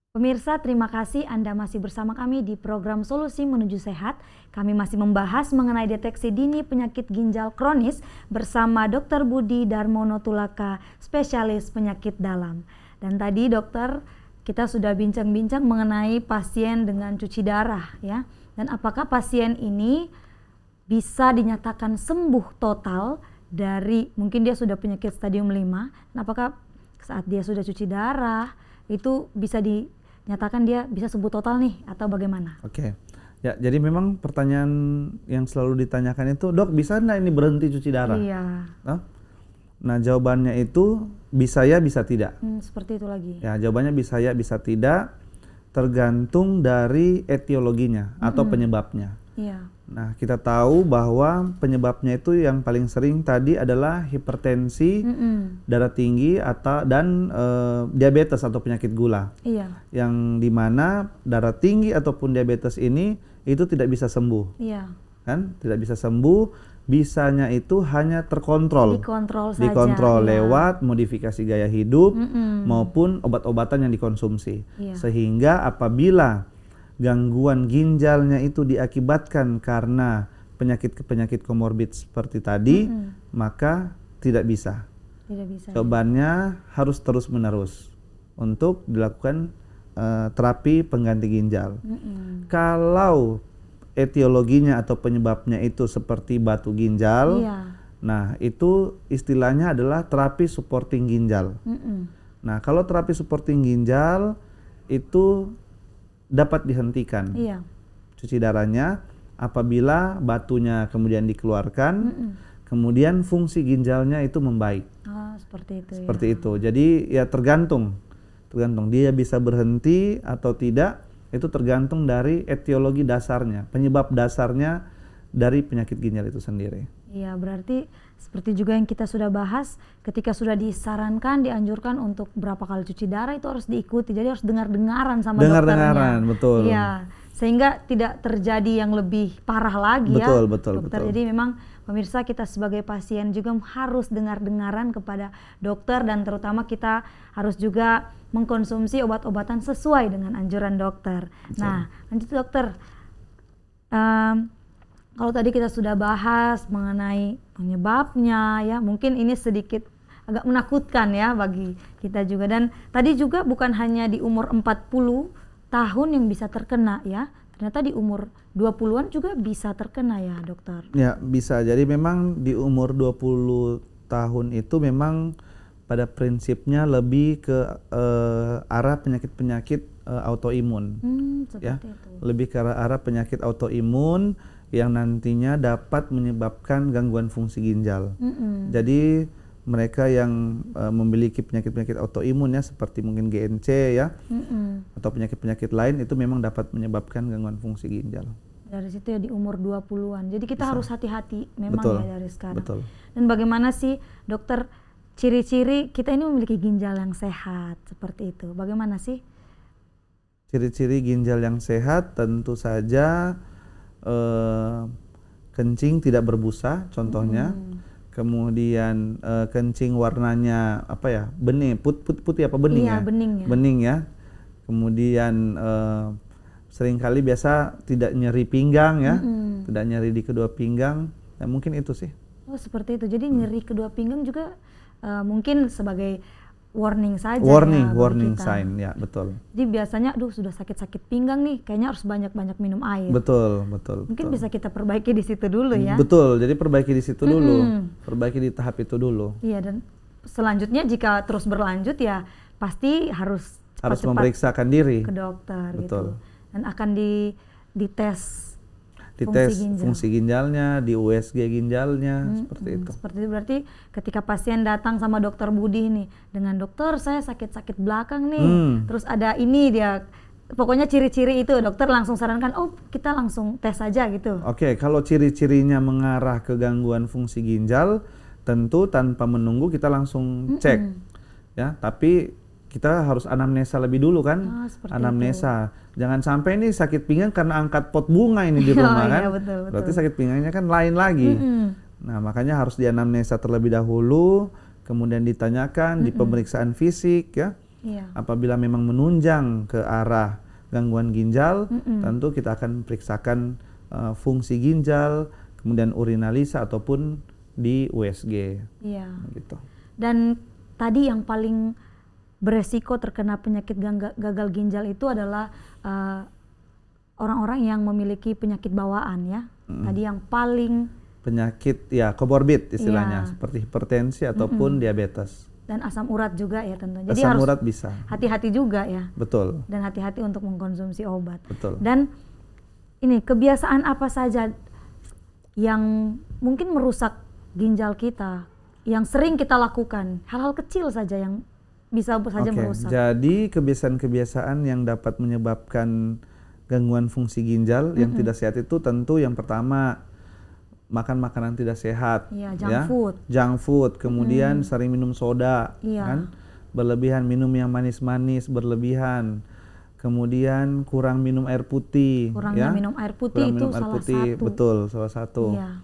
Pemirsa, terima kasih Anda masih bersama kami di program Solusi Menuju Sehat. Kami masih membahas mengenai deteksi dini penyakit ginjal kronis bersama Dr. Budi Darmono Tulaka, spesialis penyakit dalam. Dan tadi dokter, kita sudah bincang-bincang mengenai pasien dengan cuci darah ya. Dan apakah pasien ini bisa dinyatakan sembuh total dari, mungkin dia sudah penyakit stadium 5, dan apakah saat dia sudah cuci darah itu bisa dinyatakan dia bisa sembuh total nih atau bagaimana? Oke. Ya, jadi memang pertanyaan yang selalu ditanyakan itu, dok bisa nggak ini berhenti cuci darah? Iya. Nah, jawabannya itu bisa ya, bisa tidak. Seperti itu lagi. Ya, jawabannya bisa ya, bisa tidak, tergantung dari etiologinya atau penyebabnya. Iya. Nah, kita tahu bahwa penyebabnya itu yang paling sering tadi adalah hipertensi, darah tinggi dan diabetes atau penyakit gula. Iya. Yang dimana darah tinggi ataupun diabetes ini itu tidak bisa sembuh. Iya. Kan? Tidak bisa sembuh, bisanya itu hanya terkontrol. Dikontrol saja. Dikontrol lewat modifikasi gaya hidup maupun obat-obatan yang dikonsumsi. Iya. Sehingga apabila gangguan ginjalnya itu diakibatkan karena penyakit komorbid seperti tadi, maka tidak bisa. Tidak bisa. Jawabannya harus terus-menerus untuk dilakukan terapi pengganti ginjal. Kalau etiologinya atau penyebabnya itu seperti batu ginjal, nah itu istilahnya adalah terapi supporting ginjal. Nah, kalau terapi supporting ginjal itu dapat dihentikan cuci darahnya apabila batunya kemudian dikeluarkan, kemudian fungsi ginjalnya itu membaik. Seperti itu. Seperti itu. Jadi ya tergantung dia bisa berhenti atau tidak, itu tergantung dari etiologi dasarnya, penyebab dasarnya dari penyakit ginjal itu sendiri. Iya, berarti seperti juga yang kita sudah bahas, ketika sudah disarankan, dianjurkan untuk berapa kali cuci darah itu harus diikuti. Jadi harus dengar-dengaran sama dokternya. Dengar-dengaran, betul. Iya, sehingga tidak terjadi yang lebih parah lagi betul, dokter. Betul. Jadi memang pemirsa, kita sebagai pasien juga harus dengar-dengaran kepada dokter, dan terutama kita harus juga mengkonsumsi obat-obatan sesuai dengan anjuran dokter. Betul. Nah, lanjut dokter. Kalau tadi kita sudah bahas mengenai penyebabnya ya, mungkin ini sedikit agak menakutkan ya bagi kita juga. Dan tadi juga bukan hanya di umur 40 tahun yang bisa terkena ya, ternyata di umur 20-an juga bisa terkena ya dokter. Ya bisa, jadi memang di umur 20 tahun itu memang pada prinsipnya lebih ke arah penyakit-penyakit autoimun. Ya, Seperti itu. lebih ke arah penyakit autoimun yang nantinya dapat menyebabkan gangguan fungsi ginjal. Jadi mereka yang memiliki penyakit-penyakit autoimun ya, seperti mungkin GNC ya, atau penyakit-penyakit lain itu memang dapat menyebabkan gangguan fungsi ginjal. Dari situ ya di umur 20-an. Jadi kita harus hati-hati memang Betul. ya dari sekarang. Betul. Dan bagaimana sih dokter ciri-ciri kita ini memiliki ginjal yang sehat seperti itu? Bagaimana sih? Ciri-ciri ginjal yang sehat tentu saja kencing tidak berbusa contohnya. Kemudian kencing warnanya apa ya, bening, putih apa bening Iya, ya? bening ya. Bening ya. Kemudian seringkali biasa tidak nyeri pinggang ya, tidak nyeri di kedua pinggang. Nah, mungkin itu sih. Oh seperti itu. Jadi nyeri kedua pinggang juga mungkin sebagai warning saja Warning ya bagi kita. sign ya, betul. Jadi biasanya, aduh sudah sakit-sakit pinggang nih, kayaknya harus banyak-banyak minum air. Betul. Mungkin bisa kita perbaiki di situ dulu ya. Betul. Jadi perbaiki di situ dulu, perbaiki di tahap itu dulu. Iya, dan selanjutnya jika terus berlanjut ya pasti harus cepat-cepat Memeriksakan diri. ke dokter Betul. gitu. Dan akan dites Dites ginjal. fungsi ginjalnya, di USG ginjalnya, seperti itu. Seperti itu berarti ketika pasien datang sama dokter Budi nih, dengan dokter saya sakit-sakit belakang nih, terus ada ini dia, pokoknya ciri-ciri itu dokter langsung sarankan, oh kita langsung tes saja gitu. Oke, kalau ciri-cirinya mengarah ke gangguan fungsi ginjal, tentu tanpa menunggu kita langsung cek, ya. Tapi kita harus anamnesa lebih dulu kan, seperti anamnesa. Jangan sampai ini sakit pinggang karena angkat pot bunga ini di rumah kan, iya, betul. berarti sakit pinggangnya kan lain lagi. Nah makanya harus dianamnesa terlebih dahulu, kemudian ditanyakan di pemeriksaan fisik ya. Iya. Apabila memang menunjang ke arah gangguan ginjal, tentu kita akan periksakan fungsi ginjal, kemudian urinalisa ataupun di USG. Iya. Gitu. Dan tadi yang paling beresiko terkena penyakit gagal ginjal itu adalah orang-orang yang memiliki penyakit bawaan ya. Tadi yang paling penyakit ya komorbid istilahnya, seperti hipertensi ataupun diabetes. Dan asam urat juga ya tentunya. Jadi asam harus urat bisa. hati-hati juga ya. Betul. Dan hati-hati untuk mengkonsumsi obat. Betul. Dan ini kebiasaan apa saja yang mungkin merusak ginjal kita, yang sering kita lakukan, hal-hal kecil saja yang bisa saja merusak. Jadi kebiasaan-kebiasaan yang dapat menyebabkan gangguan fungsi ginjal yang tidak sehat itu tentu yang pertama makan makanan tidak sehat, ya, junk food, kemudian sering minum soda, kan, berlebihan minum yang manis-manis berlebihan, kemudian kurang minum air putih, kurangnya minum air putih itu salah satu. Betul, salah satu. Ya.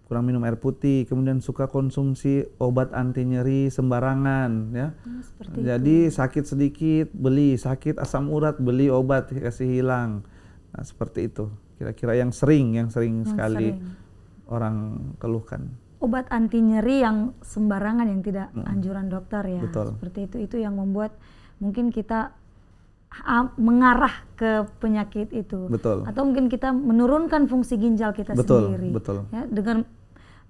Kurang minum air putih, kemudian suka konsumsi obat anti nyeri sembarangan, ya. Jadi sakit sedikit beli, sakit asam urat beli obat kasih hilang. Nah seperti itu. Kira-kira yang sering sekali orang keluhkan. Obat anti nyeri yang sembarangan yang tidak anjuran dokter ya. Betul. Seperti itu yang membuat mungkin kita mengarah ke penyakit itu. Betul. Atau mungkin kita menurunkan fungsi ginjal kita sendiri. Betul. Ya, dengan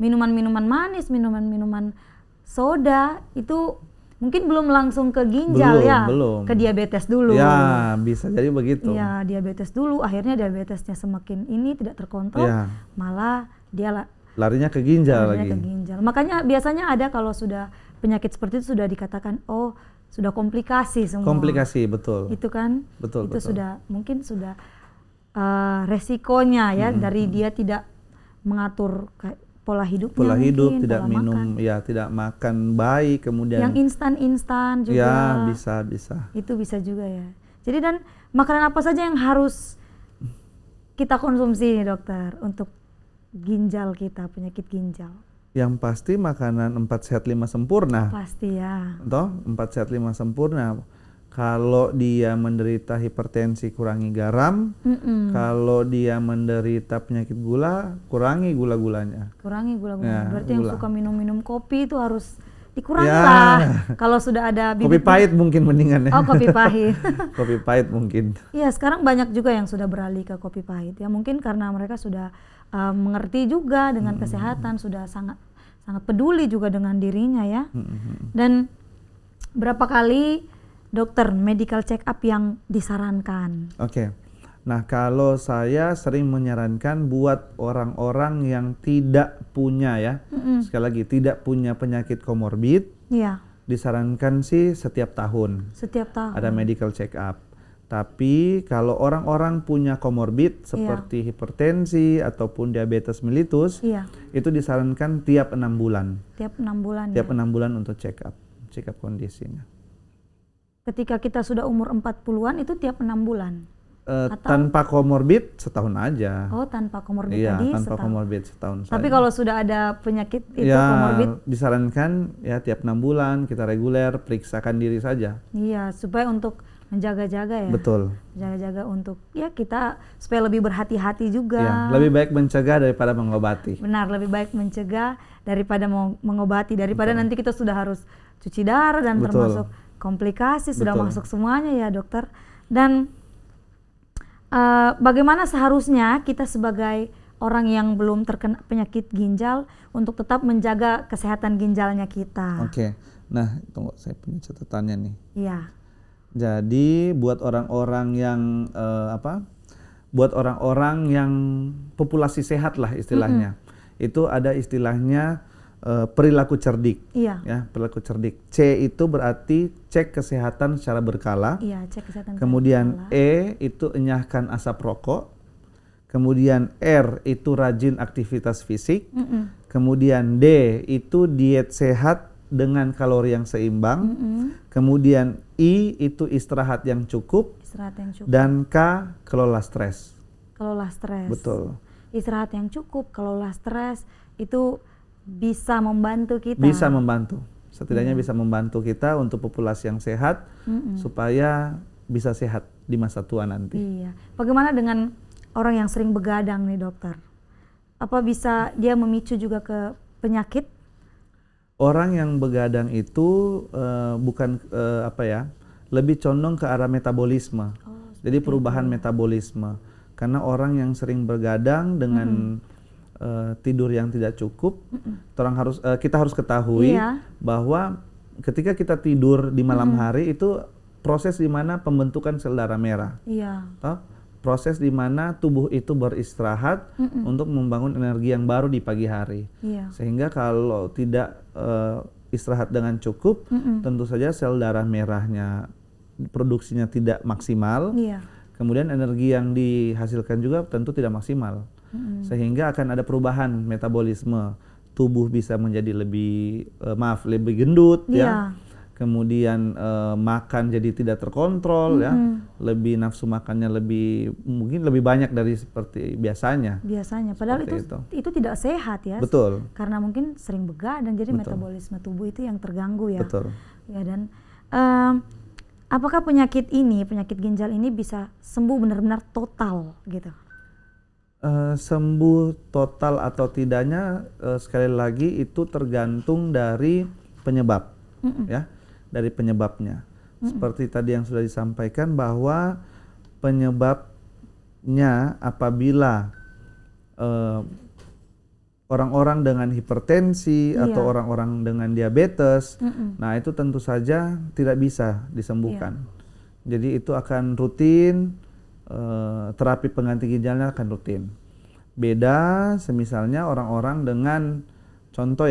minuman-minuman manis, minuman-minuman soda itu mungkin belum langsung ke ginjal belum. Ke diabetes dulu. Ya, bisa jadi begitu. Ya, diabetes dulu, akhirnya diabetesnya semakin ini tidak terkontrol, malah dia larinya ke ginjal lagi. Ke ginjal. Makanya biasanya ada kalau sudah penyakit seperti itu sudah dikatakan, oh sudah komplikasi semua. Komplikasi, betul. Itu kan, betul. Sudah mungkin sudah resikonya ya dari dia tidak mengatur pola hidupnya, tidak minum, tidak makan baik, kemudian yang instan juga. Ya, bisa. Itu bisa juga ya. Jadi dan makanan apa saja yang harus kita konsumsi nih dokter untuk ginjal kita, penyakit ginjal? Yang pasti makanan 4 sehat 5 sempurna. Pasti ya. Toh 4 sehat 5 sempurna. Kalau dia menderita hipertensi, kurangi garam. Kalau dia menderita penyakit gula, kurangi gula-gulanya. Kurangi gula-gulanya. Ya, Berarti gula. yang suka minum-minum kopi itu harus dikurangi lah. Kalau sudah ada kopi pahit mungkin mendingan ya. Oh, kopi pahit. Kopi pahit mungkin. Iya, sekarang banyak juga yang sudah beralih ke kopi pahit. Ya mungkin karena mereka sudah mengerti juga dengan kesehatan, sudah sangat peduli juga dengan dirinya ya. Dan berapa kali dokter medical check up yang disarankan? Oke. Nah, kalau saya sering menyarankan buat orang-orang yang tidak punya ya, sekali lagi tidak punya penyakit komorbid, disarankan sih setiap tahun. Setiap tahun. Ada medical check up. Tapi kalau orang-orang punya komorbid seperti hipertensi ataupun diabetes mellitus, itu disarankan tiap 6 bulan. Tiap 6 bulan. Tiap 6 bulan untuk check up kondisinya. Ketika kita sudah umur 40-an itu tiap 6 bulan? Tanpa komorbid setahun aja. Oh, tanpa komorbid tadi setahun. Tanpa komorbid setahun. Tapi kalau sudah ada penyakit itu komorbid, disarankan ya tiap 6 bulan kita reguler periksakan diri saja. Iya, supaya untuk menjaga-jaga ya. Betul. Jaga-jaga untuk ya kita supaya lebih berhati-hati juga. Ya, lebih baik mencegah daripada mengobati. Benar, lebih baik mencegah daripada mengobati, daripada nanti kita sudah harus cuci darah dan termasuk komplikasi sudah masuk semuanya ya dokter. Dan bagaimana seharusnya kita sebagai orang yang belum terkena penyakit ginjal untuk tetap menjaga kesehatan ginjalnya kita? Oke. Nah, tunggu saya punya catatannya nih. Iya. Jadi buat orang-orang yang buat orang-orang yang populasi sehat lah istilahnya. Itu ada istilahnya perilaku cerdik. Iya. Ya, perilaku cerdik. C itu berarti cek kesehatan secara berkala. Iya, cek kesehatan. Kemudian E itu enyahkan asap rokok. Kemudian R itu rajin aktivitas fisik. Kemudian D itu diet sehat dengan kalori yang seimbang. Kemudian I itu istirahat yang cukup. Dan K kelola stres. Kelola stres. Betul. Istirahat yang cukup, kelola stres itu bisa membantu kita. Bisa membantu. Setidaknya bisa membantu kita untuk populasi yang sehat supaya bisa sehat di masa tua nanti. Iya. Bagaimana dengan orang yang sering begadang nih dokter? Apa bisa dia memicu juga ke penyakit? Orang yang begadang itu bukan lebih condong ke arah metabolisme. Jadi perubahan metabolisme. Karena orang yang sering begadang dengan tidur yang tidak cukup, kita harus ketahui bahwa ketika kita tidur di malam hari itu proses di mana pembentukan sel darah merah. Proses di mana tubuh itu beristirahat untuk membangun energi yang baru di pagi hari. Sehingga kalau tidak istirahat dengan cukup, tentu saja sel darah merahnya produksinya tidak maksimal. Kemudian energi yang dihasilkan juga tentu tidak maksimal. Sehingga akan ada perubahan metabolisme. Tubuh bisa menjadi lebih gendut ya. Kemudian makan jadi tidak terkontrol ya. Lebih nafsu makannya mungkin lebih banyak dari seperti biasanya. Padahal itu tidak sehat ya. Betul. Karena mungkin sering begadang jadi metabolisme tubuh itu yang terganggu ya. Betul. Ya, dan apakah penyakit ginjal ini bisa sembuh benar-benar total gitu? Sembuh total atau tidaknya sekali lagi itu tergantung dari penyebab ya, dari penyebabnya. Seperti tadi yang sudah disampaikan bahwa penyebabnya apabila orang-orang dengan hipertensi atau orang-orang dengan diabetes, nah itu tentu saja tidak bisa disembuhkan. Jadi itu akan rutin. Terapi pengganti ginjalnya akan rutin. Beda semisalnya orang-orang dengan contoh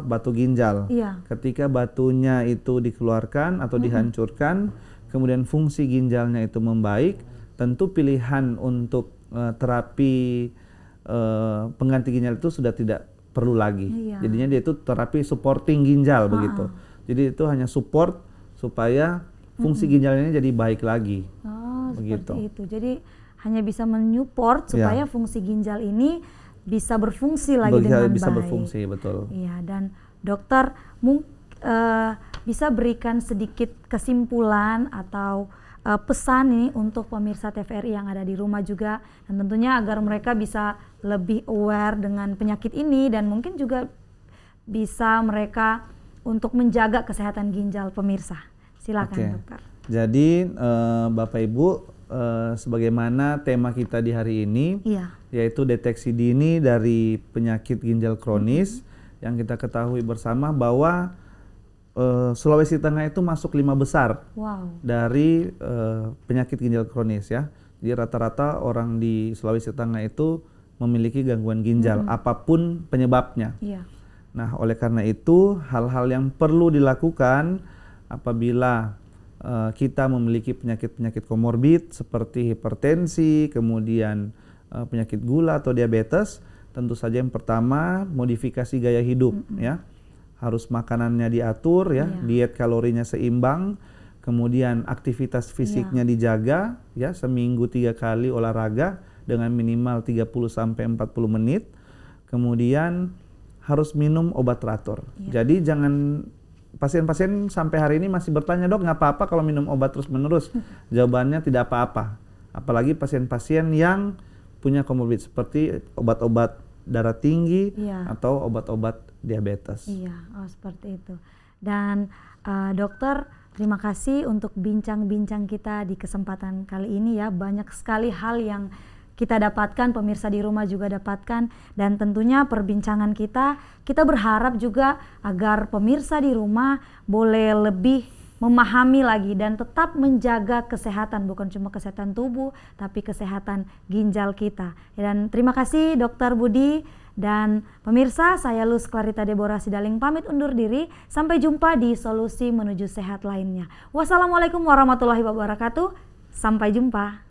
batu ginjal. Ketika batunya itu dikeluarkan atau dihancurkan, kemudian fungsi ginjalnya itu membaik, tentu pilihan untuk terapi pengganti ginjal itu sudah tidak perlu lagi. Jadinya dia itu terapi supporting ginjal begitu. Jadi itu hanya support supaya fungsi ginjalnya jadi baik lagi. Begitu. Seperti itu. Jadi hanya bisa menyupport supaya fungsi ginjal ini bisa berfungsi lagi dengan bisa baik. Berfungsi, betul. Iya, dan dokter bisa berikan sedikit kesimpulan atau pesan nih untuk pemirsa TVRI yang ada di rumah juga, dan tentunya agar mereka bisa lebih aware dengan penyakit ini dan mungkin juga bisa mereka untuk menjaga kesehatan ginjal pemirsa. Silakan dokter. Jadi Bapak Ibu, sebagaimana tema kita di hari ini, yaitu deteksi dini dari penyakit ginjal kronis, yang kita ketahui bersama bahwa Sulawesi Tengah itu masuk 5 besar dari penyakit ginjal kronis ya. Jadi rata-rata orang di Sulawesi Tengah itu memiliki gangguan ginjal, apapun penyebabnya. Nah, oleh karena itu hal-hal yang perlu dilakukan apabila kita memiliki penyakit-penyakit komorbid seperti hipertensi, kemudian penyakit gula atau diabetes, tentu saja yang pertama modifikasi gaya hidup ya. Harus makanannya diatur ya, diet kalorinya seimbang, kemudian aktivitas fisiknya dijaga ya, seminggu 3 kali olahraga dengan minimal 30 sampai 40 menit. Kemudian harus minum obat teratur. Jadi jangan, pasien-pasien sampai hari ini masih bertanya, dok nggak apa-apa kalau minum obat terus-menerus? Jawabannya tidak apa-apa. Apalagi pasien-pasien yang punya komorbid seperti obat-obat darah tinggi atau obat-obat diabetes. Seperti itu. Dan dokter, terima kasih untuk bincang-bincang kita di kesempatan kali ini ya. Banyak sekali hal yang kita dapatkan, pemirsa di rumah juga dapatkan, dan tentunya perbincangan kita berharap juga agar pemirsa di rumah boleh lebih memahami lagi dan tetap menjaga kesehatan, bukan cuma kesehatan tubuh tapi kesehatan ginjal kita. Dan terima kasih Dokter Budi. Dan pemirsa, saya Luz Clarita Deborah Sidaling pamit undur diri. Sampai jumpa di Solusi Menuju Sehat lainnya. Wassalamualaikum warahmatullahi wabarakatuh. Sampai jumpa.